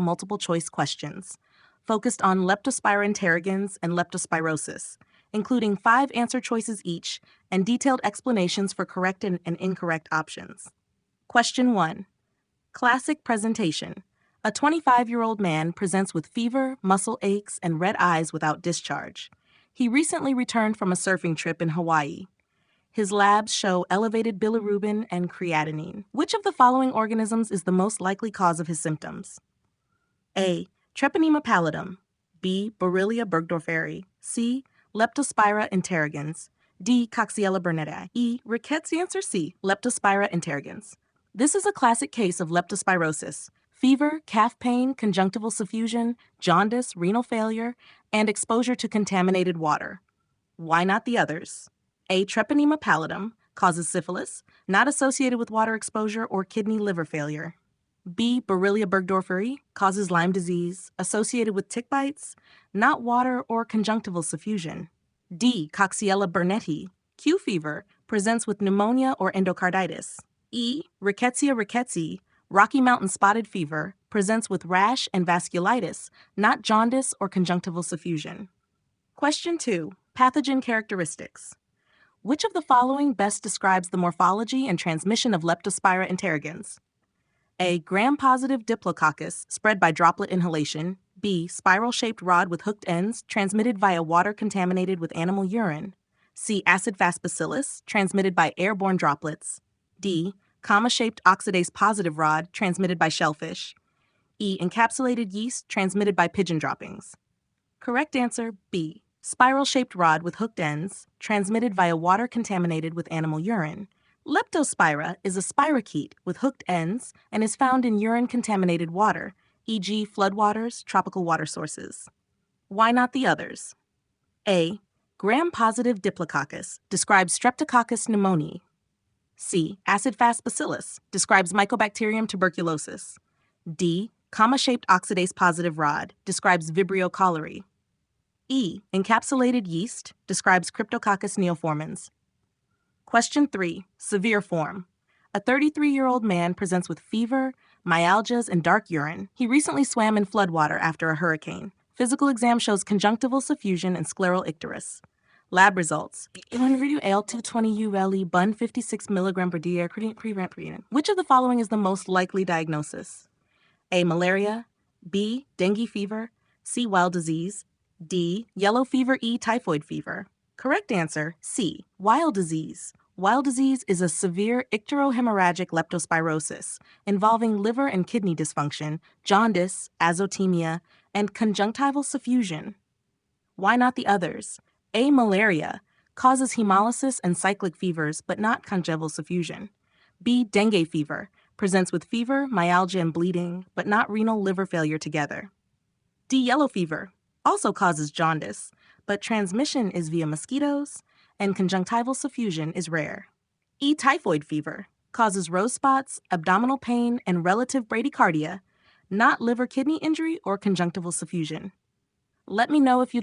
multiple choice questions focused on Leptospira interrogans and leptospirosis, including 5 answer choices each and detailed explanations for correct and incorrect options. Question 1. Classic presentation. A 25-year-old man presents with fever, muscle aches, and red eyes without discharge. He recently returned from a surfing trip in Hawaii. His labs show elevated bilirubin and creatinine. Which of the following organisms is the most likely cause of his symptoms? A. Treponema pallidum. B. Borrelia burgdorferi. C. Leptospira interrogans. D. Coxiella burnetii. E. Rickettsial. Answer C. Leptospira interrogans. This is a classic case of leptospirosis. Fever, calf pain, conjunctival suffusion, jaundice, renal failure, and exposure to contaminated water. Why not the others? A. Treponema pallidum causes syphilis, not associated with water exposure or kidney liver failure. B. Borrelia burgdorferi causes Lyme disease, associated with tick bites, not water or conjunctival suffusion. D. Coxiella burnetii, Q fever, presents with pneumonia or endocarditis. E. Rickettsia rickettsii, Rocky Mountain spotted fever, presents with rash and vasculitis, not jaundice or conjunctival suffusion. Question 2. Pathogen characteristics. Which of the following best describes the morphology and transmission of Leptospira interrogans? A. Gram-positive diplococcus spread by droplet inhalation. B. Spiral-shaped rod with hooked ends transmitted via water contaminated with animal urine. C. Acid-fast bacillus transmitted by airborne droplets. D. Comma-shaped oxidase-positive rod transmitted by shellfish. E. Encapsulated yeast transmitted by pigeon droppings. Correct answer B. Spiral-shaped rod with hooked ends transmitted via water contaminated with animal urine. Leptospira is a spirochete with hooked ends and is found in urine-contaminated water, e.g. floodwaters, tropical water sources. Why not the others? A. Gram-positive diplococcus describes Streptococcus pneumoniae. C. Acid-fast bacillus describes Mycobacterium tuberculosis. D. Comma-shaped oxidase-positive rod describes Vibrio cholerae. E. Encapsulated yeast describes Cryptococcus neoformans. Question 3. Severe form. A 33-year-old man presents with fever, myalgias, and dark urine. He recently swam in floodwater after a hurricane. Physical exam shows conjunctival suffusion and scleral icterus. Lab results. AL220 Bun 56 mg per dl. Which of the following is the most likely diagnosis? A. Malaria. B. Dengue fever. C. Wild disease. D. Yellow fever. E. Typhoid fever. Correct answer C. Wild disease. Wild disease is a severe icterohemorrhagic leptospirosis involving liver and kidney dysfunction, jaundice, azotemia, and conjunctival suffusion. Why not the others? A. Malaria causes hemolysis and cyclic fevers, but not conjunctival suffusion. B. Dengue fever presents with fever, myalgia, and bleeding, but not renal liver failure together. D. Yellow fever also causes jaundice, but transmission is via mosquitoes, and conjunctival suffusion is rare. E. Typhoid fever causes rose spots, abdominal pain, and relative bradycardia, not liver-kidney injury or conjunctival suffusion. Let me know if you'd like